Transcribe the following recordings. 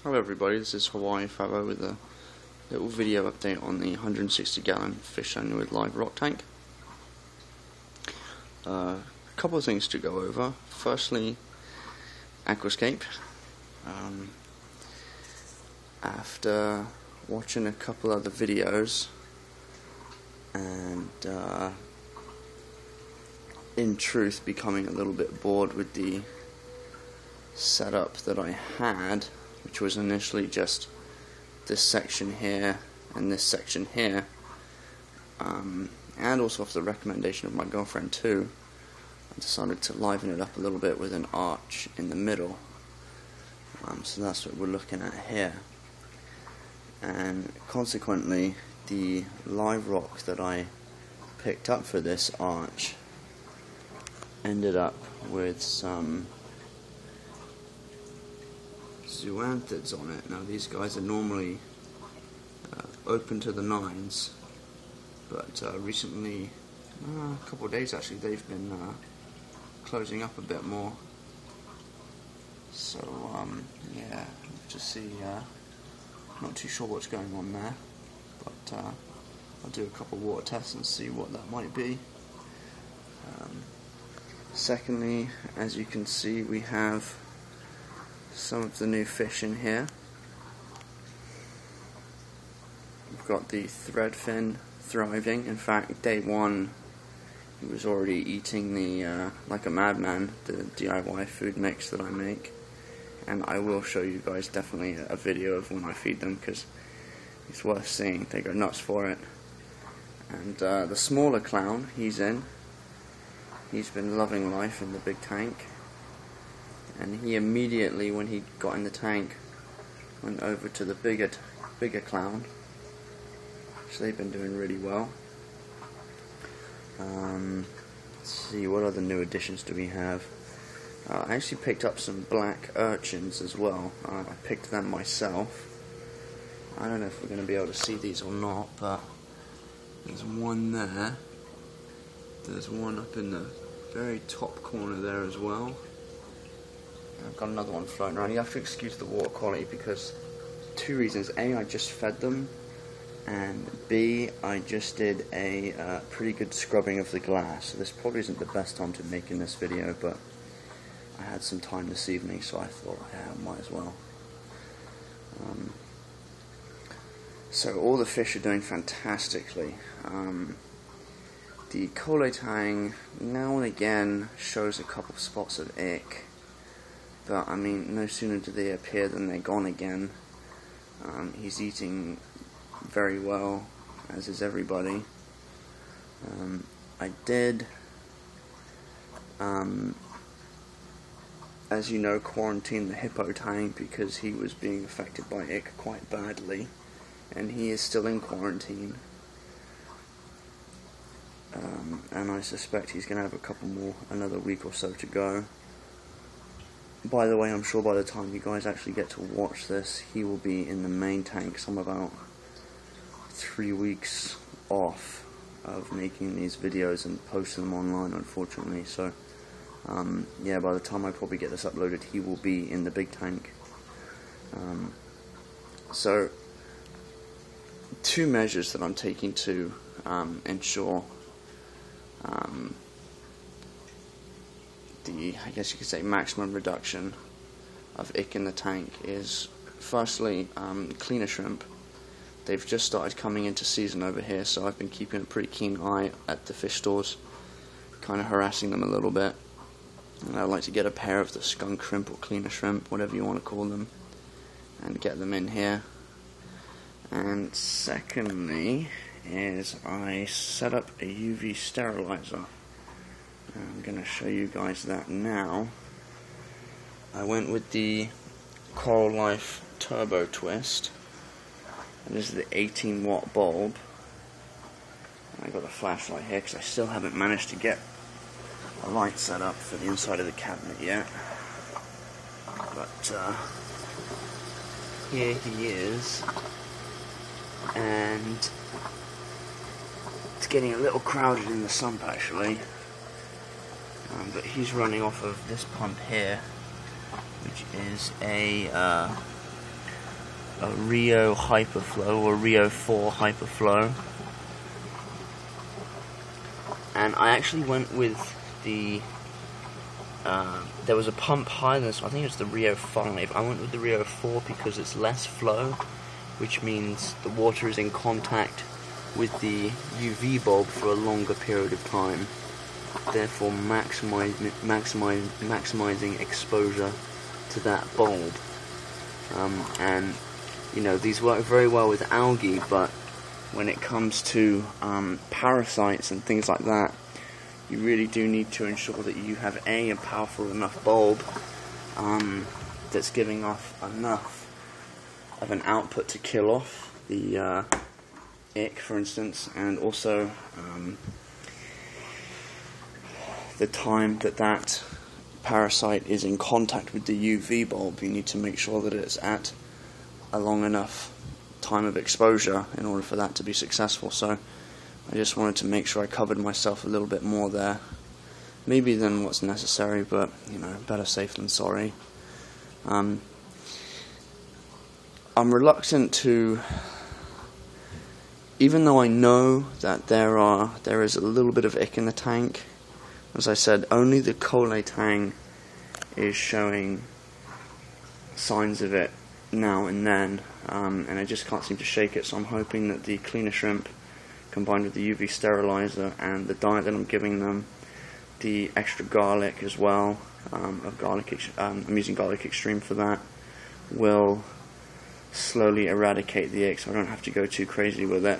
Hello everybody, this is Hawaii FOWLR with a little video update on the 160 gallon fish only with live rock tank. A couple of things to go over. Firstly, Aquascape. After watching a couple other videos and in truth becoming a little bit bored with the setup that I had, which was initially just this section here and this section here, and also off the recommendation of my girlfriend too, I decided to liven it up a little bit with an arch in the middle. So that's what we're looking at here, and consequently the live rock that I picked up for this arch ended up with some zoanthids on it. Now these guys are normally open to the nines, but recently, a couple of days actually, they've been closing up a bit more. So yeah, just see, not too sure what's going on there, but I'll do a couple of water tests and see what that might be. Secondly, as you can see, we have some of the new fish in here. We've got the threadfin thriving. In fact, day one he was already eating the like a madman, the DIY food mix that I make, and I will show you guys definitely a video of when I feed them because it's worth seeing. They go nuts for it. And the smaller clown, he's been loving life in the big tank. And he immediately, when he got in the tank, went over to the bigger clown. So they've been doing really well. Let's see, what other new additions do we have? I actually picked up some black urchins as well. I picked them myself. I don't know if we're going to be able to see these or not, but there's one there. There's one up in the very top corner there as well. I've got another one floating around. You have to excuse the water quality because two reasons. A, I just fed them, and B, I just did a pretty good scrubbing of the glass. So this probably isn't the best time to be making this video, but I had some time this evening, so I thought, yeah, I might as well. So all the fish are doing fantastically. The Koole tang now and again shows a couple spots of ick. But I mean, no sooner do they appear than they're gone again. He's eating very well, as is everybody. I did, as you know, quarantine the hippo tang because he was being affected by ick quite badly, and he is still in quarantine. And I suspect he's going to have a couple more, another week or so to go. By the way, I'm sure by the time you guys actually get to watch this, he will be in the main tank. So I'm about 3 weeks off of making these videos and posting them online, unfortunately. So, yeah, by the time I probably get this uploaded, he will be in the big tank. So, two measures that I'm taking to ensure the, I guess you could say, maximum reduction of ick in the tank is, firstly, cleaner shrimp. They've just started coming into season over here, so I've been keeping a pretty keen eye at the fish stores, kind of harassing them a little bit. And I'd like to get a pair of the skunk shrimp or cleaner shrimp, whatever you want to call them, and get them in here. And secondly is I set up a UV sterilizer. I'm going to show you guys that now. I went with the Coral Life Turbo Twist. And this is the 18 watt bulb. I got a flashlight here because I still haven't managed to get a light set up for the inside of the cabinet yet. But here he is. And it's getting a little crowded in the sump actually. But he's running off of this pump here, which is a a Rio Hyperflow or Rio 4 Hyperflow, and I actually went with the there was a pump higher than this one. I think it's the Rio 5. I went with the Rio 4 because it's less flow, which means the water is in contact with the UV bulb for a longer period of time, therefore maximizing exposure to that bulb. And you know, these work very well with algae, but when it comes to parasites and things like that, you really do need to ensure that you have a powerful enough bulb that's giving off enough of an output to kill off the ick, for instance, and also the time that that parasite is in contact with the UV bulb. You need to make sure that it's at a long enough time of exposure in order for that to be successful. So I just wanted to make sure I covered myself a little bit more there, maybe than what's necessary, but you know, better safe than sorry. I'm reluctant to, even though I know that there is a little bit of ick in the tank. As I said, only the Cola tang is showing signs of it now and then, and I just can't seem to shake it, so I'm hoping that the cleaner shrimp, combined with the UV sterilizer and the diet that I'm giving them, the extra garlic as well, I'm using Garlic Extreme for that, will slowly eradicate the ick, so I don't have to go too crazy with it.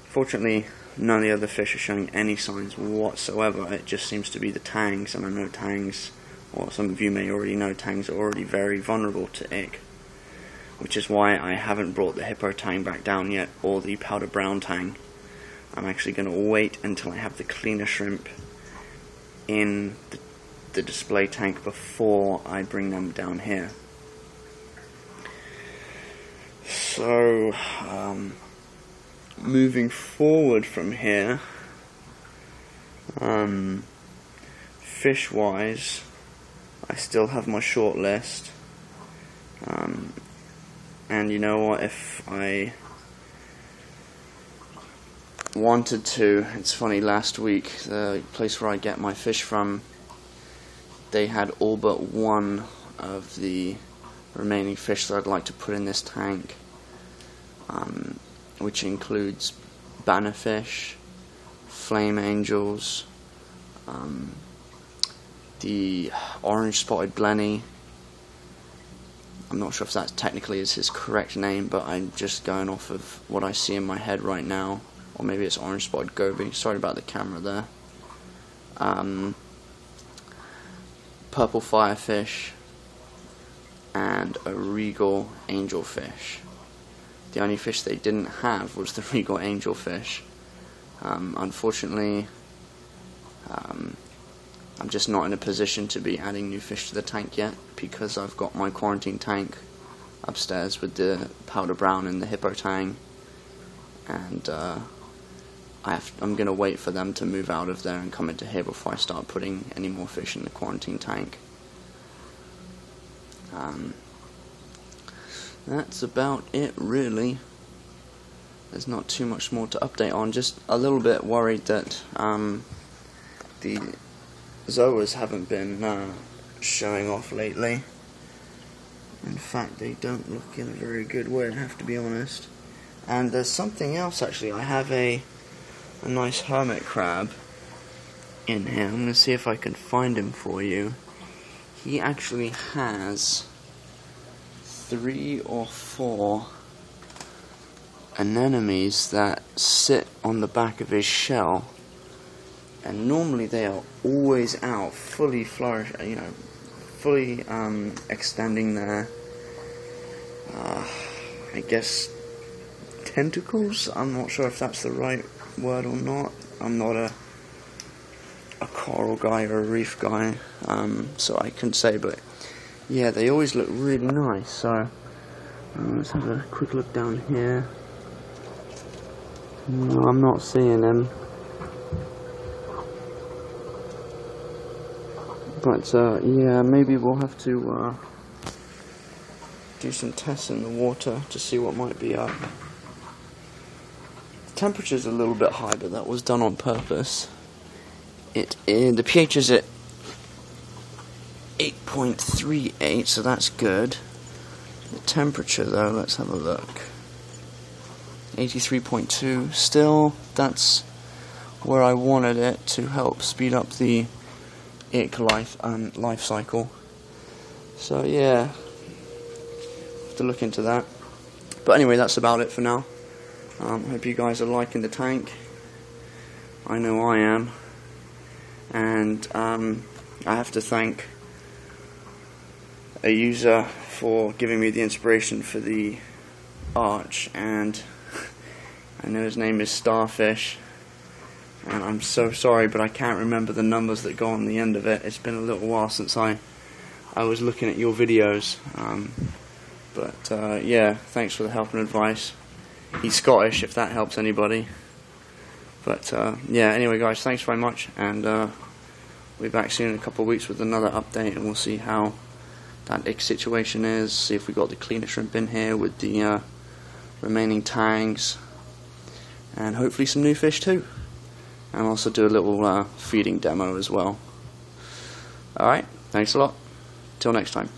Fortunately, none of the other fish are showing any signs whatsoever. It just seems to be the tangs, and I know tangs, or some of you may already know, tangs are already very vulnerable to ick, which is why I haven't brought the hippo tang back down yet, or the powder brown tang. I'm actually going to wait until I have the cleaner shrimp in the display tank before I bring them down here. So, moving forward from here, fish-wise, I still have my short list, and you know what, if I wanted to, it's funny, last week, the place where I get my fish from, they had all but one of the remaining fish that I'd like to put in this tank, which includes bannerfish, flame angels, the orange spotted blenny. I'm not sure if that technically is his correct name, but I'm just going off of what I see in my head right now, or maybe it's orange spotted goby. Sorry about the camera there. Purple firefish and a Regal Angelfish. The only fish they didn't have was the Regal Angelfish. Unfortunately, I'm just not in a position to be adding new fish to the tank yet, because I've got my quarantine tank upstairs with the powder brown and the hippo tang, and I'm going to wait for them to move out of there and come into here before I start putting any more fish in the quarantine tank. That's about it, really. There's not too much more to update on. Just a little bit worried that the zoas haven't been showing off lately. In fact, they don't look in a very good way, I have to be honest. And there's something else, actually. I have a nice hermit crab in here. I'm going to see if I can find him for you. He actually has 3 or 4 anemones that sit on the back of his shell, and normally they are always out, fully flourish, fully extending their, I guess, tentacles. I'm not sure if that's the right word or not. I'm not a coral guy or a reef guy, so I couldn't say, but yeah, they always look really nice. So let's have a quick look down here. No, I'm not seeing him, but yeah, maybe we'll have to do some tests in the water to see what might be up. The temperature's a little bit high, but that was done on purpose. The pH is at 8.38, so that's good. The temperature, though, let's have a look. 83.2. Still, that's where I wanted it to help speed up the ick life cycle. So yeah, have to look into that. But anyway, that's about it for now. Hope you guys are liking the tank. I know I am. And I have to thank a user for giving me the inspiration for the arch, and I know his name is Starfish, and I'm so sorry, but I can't remember the numbers that go on the end of it. It's been a little while since I was looking at your videos, but yeah, thanks for the help and advice. He's Scottish, if that helps anybody. But yeah, anyway guys, thanks very much, and we'll be back soon in a couple of weeks with another update, and we'll see how that ick situation is, see if we got the cleaner shrimp in here with the remaining tangs, and hopefully some new fish too, and also do a little feeding demo as well. Alright, thanks a lot, till next time.